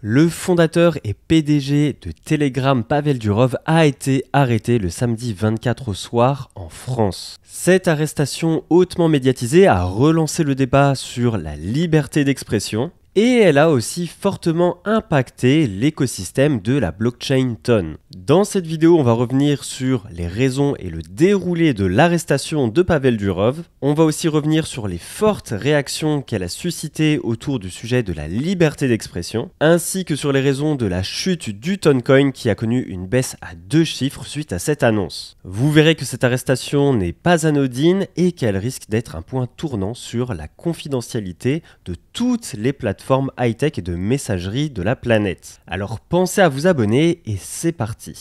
Le fondateur et PDG de Telegram, Pavel Durov, a été arrêté le samedi 24 au soir en France. Cette arrestation hautement médiatisée a relancé le débat sur la liberté d'expression et elle a aussi fortement impacté l'écosystème de la blockchain Ton. Dans cette vidéo, on va revenir sur les raisons et le déroulé de l'arrestation de Pavel Durov. On va aussi revenir sur les fortes réactions qu'elle a suscitées autour du sujet de la liberté d'expression, ainsi que sur les raisons de la chute du Toncoin qui a connu une baisse à 2 chiffres suite à cette annonce. Vous verrez que cette arrestation n'est pas anodine et qu'elle risque d'être un point tournant sur la confidentialité de toutes les plateformes high-tech et de messagerie de la planète. Alors pensez à vous abonner et c'est parti.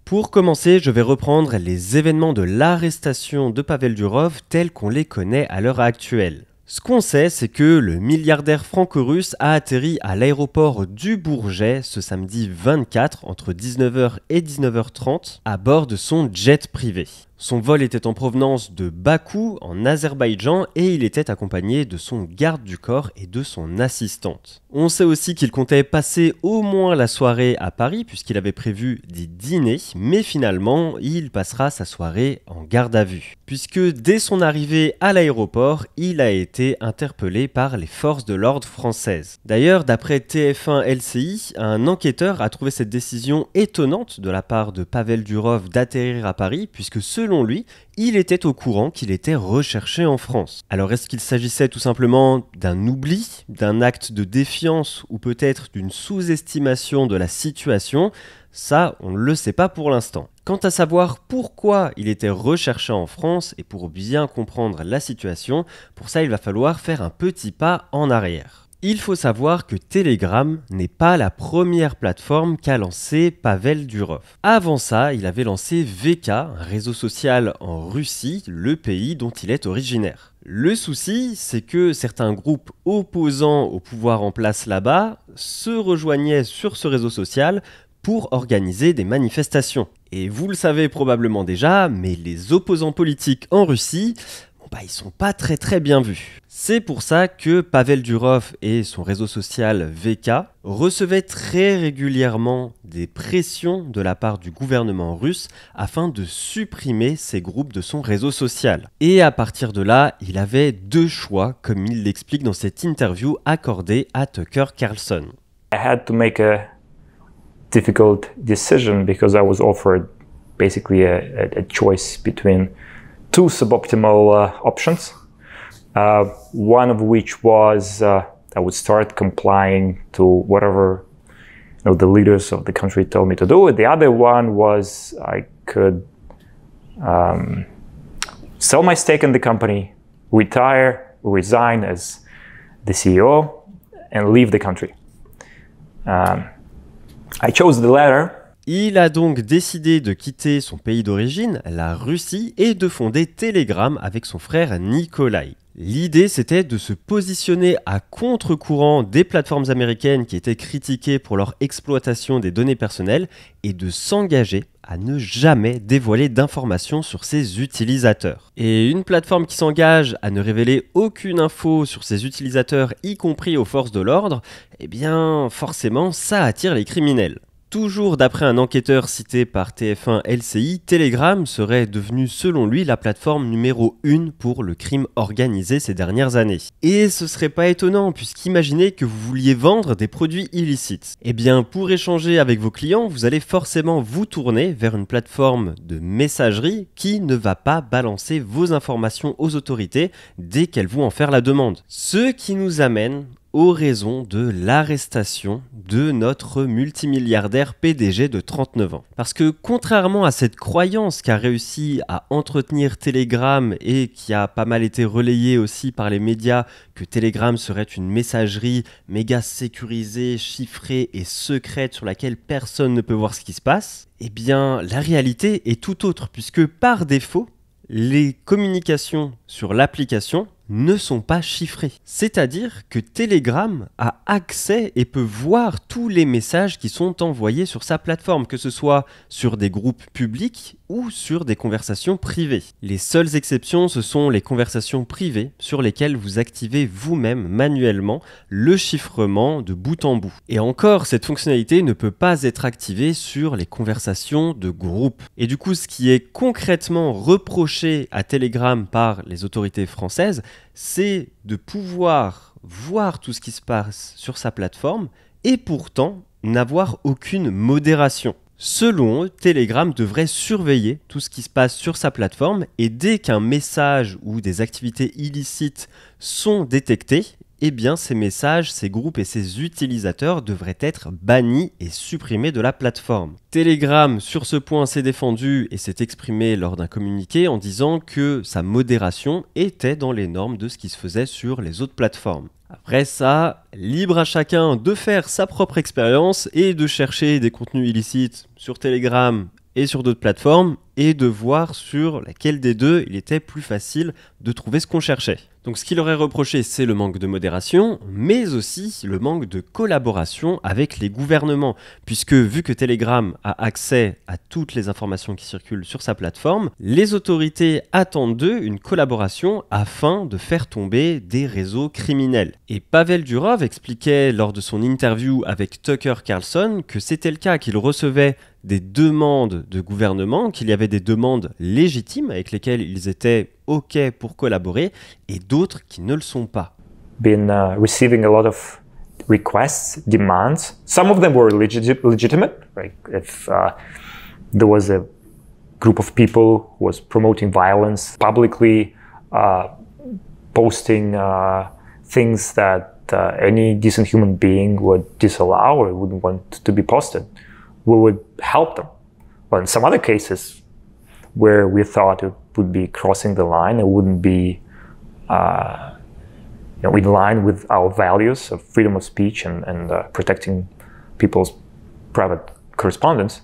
Pour commencer, je vais reprendre les événements de l'arrestation de Pavel Durov tels qu'on les connaît à l'heure actuelle. Ce qu'on sait, c'est que le milliardaire franco-russe a atterri à l'aéroport du Bourget ce samedi 24 entre 19h et 19h30 à bord de son jet privé. Son vol était en provenance de Bakou, en Azerbaïdjan, et il était accompagné de son garde du corps et de son assistante. On sait aussi qu'il comptait passer au moins la soirée à Paris, puisqu'il avait prévu d'y dîner, mais finalement, il passera sa soirée en garde à vue. Puisque dès son arrivée à l'aéroport, il a été interpellé par les forces de l'ordre françaises. D'ailleurs, d'après TF1 LCI, un enquêteur a trouvé cette décision étonnante de la part de Pavel Durov d'atterrir à Paris, puisque selon lui, il était au courant qu'il était recherché en France. Alors est-ce qu'il s'agissait tout simplement d'un oubli, d'un acte de défiance ou peut-être d'une sous-estimation de la situation ? Ça, on ne le sait pas pour l'instant. Quant à savoir pourquoi il était recherché en France et pour bien comprendre la situation, pour ça il va falloir faire un petit pas en arrière. Il faut savoir que Telegram n'est pas la première plateforme qu'a lancé Pavel Durov. Avant ça, il avait lancé VK, un réseau social en Russie, le pays dont il est originaire. Le souci, c'est que certains groupes opposants au pouvoir en place là-bas se rejoignaient sur ce réseau social pour organiser des manifestations. Et vous le savez probablement déjà, mais les opposants politiques en Russie, ils sont pas très bien vus. C'est pour ça que Pavel Durov et son réseau social VK recevaient très régulièrement des pressions de la part du gouvernement russe afin de supprimer ces groupes de son réseau social. Et à partir de là, il avait deux choix, comme il l'explique dans cette interview accordée à Tucker Carlson. I had to make a difficult decision because I was offered basically a choice between two suboptimal options. One of which was I would start complying to whatever the leaders of the country told me to do. The other one was I could sell my stake in the company, resign as the CEO, and leave the country. I chose the latter. Il a donc décidé de quitter son pays d'origine, la Russie, et de fonder Telegram avec son frère Nikolai. L'idée, c'était de se positionner à contre-courant des plateformes américaines qui étaient critiquées pour leur exploitation des données personnelles et de s'engager à ne jamais dévoiler d'informations sur ses utilisateurs. Et une plateforme qui s'engage à ne révéler aucune info sur ses utilisateurs, y compris aux forces de l'ordre, eh bien forcément ça attire les criminels. Toujours d'après un enquêteur cité par TF1 LCI, Telegram serait devenu selon lui la plateforme numéro 1 pour le crime organisé ces dernières années. Et ce serait pas étonnant puisqu'imaginez que vous vouliez vendre des produits illicites. Eh bien pour échanger avec vos clients, vous allez forcément vous tourner vers une plateforme de messagerie qui ne va pas balancer vos informations aux autorités dès qu'elles vont en faire la demande. Ce qui nous amène aux raisons de l'arrestation de notre multimilliardaire PDG de 39 ans. Parce que contrairement à cette croyance qu'a réussi à entretenir Telegram et qui a pas mal été relayée aussi par les médias que Telegram serait une messagerie méga sécurisée, chiffrée et secrète sur laquelle personne ne peut voir ce qui se passe, eh bien la réalité est tout autre puisque par défaut, les communications sur l'application ne sont pas chiffrés. C'est-à-dire que Telegram a accès et peut voir tous les messages qui sont envoyés sur sa plateforme, que ce soit sur des groupes publics ou sur des conversations privées. Les seules exceptions, ce sont les conversations privées sur lesquelles vous activez vous-même manuellement le chiffrement de bout en bout. Et encore, cette fonctionnalité ne peut pas être activée sur les conversations de groupe. Et du coup, ce qui est concrètement reproché à Telegram par les autorités françaises, c'est de pouvoir voir tout ce qui se passe sur sa plateforme et pourtant n'avoir aucune modération. Selon eux, Telegram devrait surveiller tout ce qui se passe sur sa plateforme et dès qu'un message ou des activités illicites sont détectés, eh bien ces messages, ces groupes et ces utilisateurs devraient être bannis et supprimés de la plateforme. Telegram, sur ce point, s'est défendu et s'est exprimé lors d'un communiqué en disant que sa modération était dans les normes de ce qui se faisait sur les autres plateformes. Après ça, libre à chacun de faire sa propre expérience et de chercher des contenus illicites sur Telegram et sur d'autres plateformes et de voir sur laquelle des deux il était plus facile de trouver ce qu'on cherchait. Donc ce qu'il aurait reproché, c'est le manque de modération, mais aussi le manque de collaboration avec les gouvernements, puisque vu que Telegram a accès à toutes les informations qui circulent sur sa plateforme, les autorités attendent d'eux une collaboration afin de faire tomber des réseaux criminels. Et Pavel Durov expliquait lors de son interview avec Tucker Carlson que c'était le cas, qu'il recevait des demandes de gouvernement, qu'il y avait des demandes légitimes avec lesquelles ils étaient OK pour collaborer et d'autres qui ne le sont pas. Been receiving a lot of requests, demands. Some of them were legitimate. Right? If there was a group of people who was promoting violence, publicly posting things that any decent human being would disallow or wouldn't want to be posted, we would help them. But in some other cases where we thought it would be crossing the line, it wouldn't be in line with our values of freedom of speech and protecting people's private correspondence,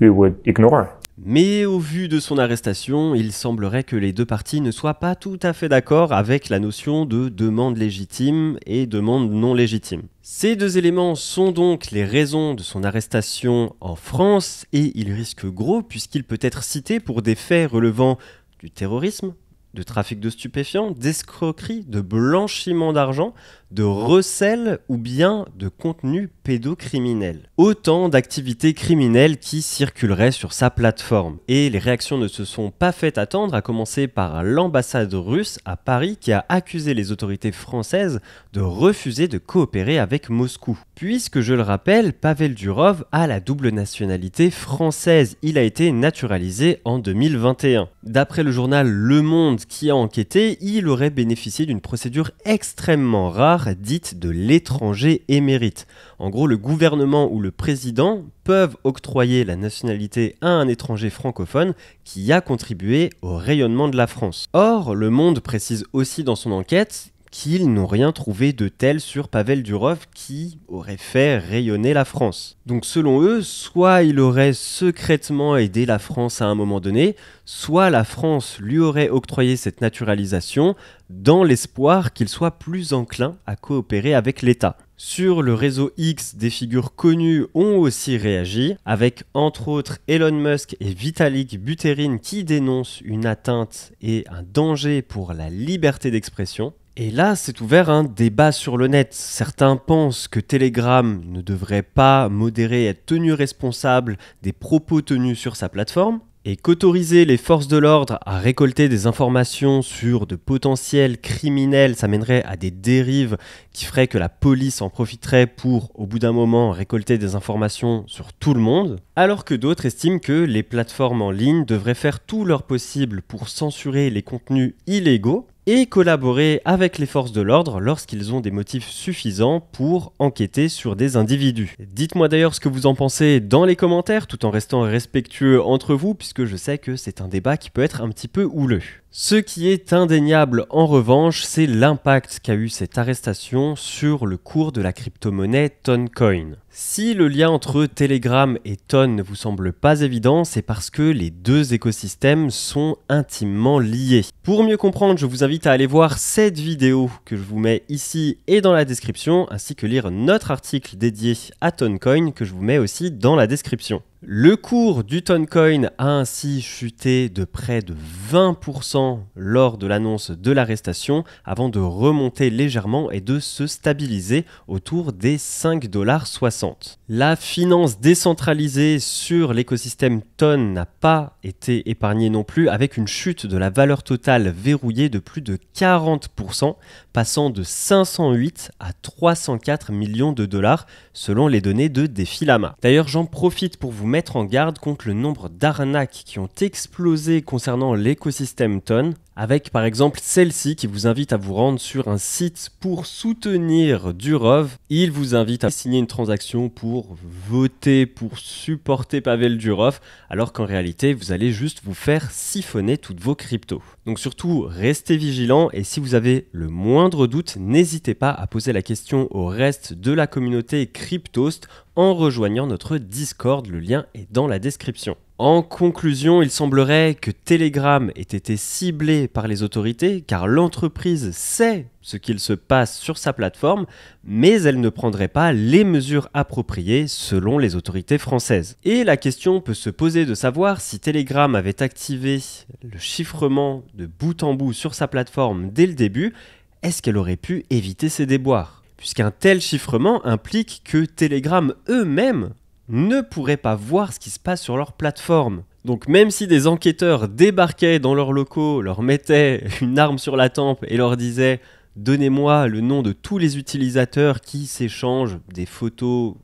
we would ignore. Mais au vu de son arrestation, il semblerait que les deux parties ne soient pas tout à fait d'accord avec la notion de demande légitime et demande non légitime. Ces deux éléments sont donc les raisons de son arrestation en France et il risque gros puisqu'il peut être cité pour des faits relevant du terrorisme, de trafic de stupéfiants, d'escroquerie, de blanchiment d'argent, de recel ou bien de contenu pédocriminel. Autant d'activités criminelles qui circuleraient sur sa plateforme. Et les réactions ne se sont pas faites attendre, à commencer par l'ambassade russe à Paris qui a accusé les autorités françaises de refuser de coopérer avec Moscou. Puisque, je le rappelle, Pavel Durov a la double nationalité française. Il a été naturalisé en 2021. D'après le journal Le Monde qui a enquêté, il aurait bénéficié d'une procédure extrêmement rare dite de l'étranger émérite. En gros, le gouvernement ou le président peuvent octroyer la nationalité à un étranger francophone qui a contribué au rayonnement de la France. Or, Le Monde précise aussi dans son enquête qu'ils n'ont rien trouvé de tel sur Pavel Durov qui aurait fait rayonner la France. Donc selon eux, soit il aurait secrètement aidé la France à un moment donné, soit la France lui aurait octroyé cette naturalisation dans l'espoir qu'il soit plus enclin à coopérer avec l'État. Sur le réseau X, des figures connues ont aussi réagi, avec entre autres Elon Musk et Vitalik Buterin qui dénoncent une atteinte et un danger pour la liberté d'expression. Et là, s'est ouvert un débat sur le net. Certains pensent que Telegram ne devrait pas modérer et être tenu responsable des propos tenus sur sa plateforme, et qu'autoriser les forces de l'ordre à récolter des informations sur de potentiels criminels, ça mènerait à des dérives qui feraient que la police en profiterait pour, au bout d'un moment, récolter des informations sur tout le monde, alors que d'autres estiment que les plateformes en ligne devraient faire tout leur possible pour censurer les contenus illégaux et collaborer avec les forces de l'ordre lorsqu'ils ont des motifs suffisants pour enquêter sur des individus. Dites-moi d'ailleurs ce que vous en pensez dans les commentaires, tout en restant respectueux entre vous, puisque je sais que c'est un débat qui peut être un petit peu houleux. Ce qui est indéniable en revanche, c'est l'impact qu'a eu cette arrestation sur le cours de la crypto-monnaie Toncoin. Si le lien entre Telegram et Ton ne vous semble pas évident, c'est parce que les deux écosystèmes sont intimement liés. Pour mieux comprendre, je vous invite à aller voir cette vidéo que je vous mets ici et dans la description, ainsi que lire notre article dédié à Toncoin que je vous mets aussi dans la description. Le cours du Toncoin a ainsi chuté de près de 20% lors de l'annonce de l'arrestation avant de remonter légèrement et de se stabiliser autour des 5,60 $. La finance décentralisée sur l'écosystème Ton n'a pas été épargnée non plus, avec une chute de la valeur totale verrouillée de plus de 40%, passant de 508 à 304 millions de dollars selon les données de Defilama. D'ailleurs, j'en profite pour vous mettre en garde contre le nombre d'arnaques qui ont explosé concernant l'écosystème Ton, avec par exemple celle-ci qui vous invite à vous rendre sur un site pour soutenir Durov. Il vous invite à signer une transaction pour voter, pour supporter Pavel Durov, alors qu'en réalité, vous allez juste vous faire siphonner toutes vos cryptos. Donc surtout, restez vigilants et si vous avez le moindre doute, n'hésitez pas à poser la question au reste de la communauté Cryptost en rejoignant notre Discord, le lien est dans la description. En conclusion, il semblerait que Telegram ait été ciblé par les autorités car l'entreprise sait ce qu'il se passe sur sa plateforme, mais elle ne prendrait pas les mesures appropriées selon les autorités françaises. Et la question peut se poser de savoir si Telegram avait activé le chiffrement de bout en bout sur sa plateforme dès le début, est-ce qu'elle aurait pu éviter ces déboires ? Puisqu'un tel chiffrement implique que Telegram eux-mêmes ne pourraient pas voir ce qui se passe sur leur plateforme. Donc même si des enquêteurs débarquaient dans leurs locaux, leur mettaient une arme sur la tempe et leur disaient « Donnez-moi le nom de tous les utilisateurs qui s'échangent des photos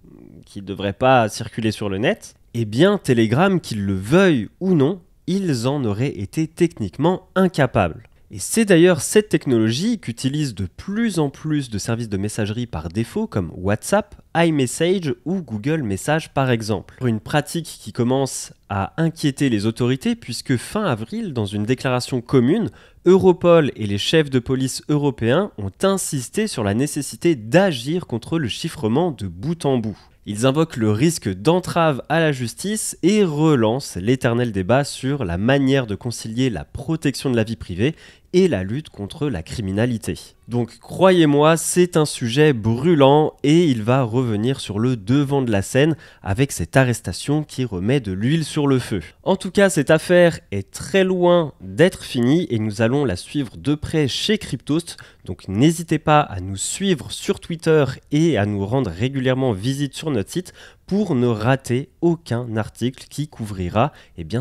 qui ne devraient pas circuler sur le net », eh bien Telegram, qu'ils le veuillent ou non, ils en auraient été techniquement incapables. Et c'est d'ailleurs cette technologie qu'utilisent de plus en plus de services de messagerie par défaut comme WhatsApp, iMessage ou Google Message par exemple. Une pratique qui commence à inquiéter les autorités puisque fin avril, dans une déclaration commune, Europol et les chefs de police européens ont insisté sur la nécessité d'agir contre le chiffrement de bout en bout. Ils invoquent le risque d'entrave à la justice et relancent l'éternel débat sur la manière de concilier la protection de la vie privée et la lutte contre la criminalité. Donc croyez-moi, c'est un sujet brûlant et il va revenir sur le devant de la scène avec cette arrestation qui remet de l'huile sur le feu. En tout cas, cette affaire est très loin d'être finie et nous allons la suivre de près chez Cryptost. Donc n'hésitez pas à nous suivre sur Twitter et à nous rendre régulièrement visite sur notre site pour ne rater aucun article qui couvrira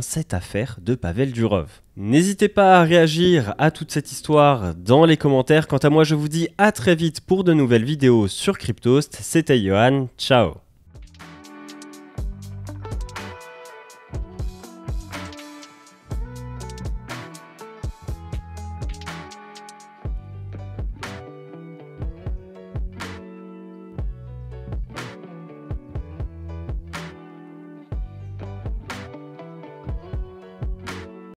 cette affaire de Pavel Durov. N'hésitez pas à réagir à toute cette histoire dans les commentaires. Quant à moi, je vous dis à très vite pour de nouvelles vidéos sur Cryptost. C'était Johan, ciao.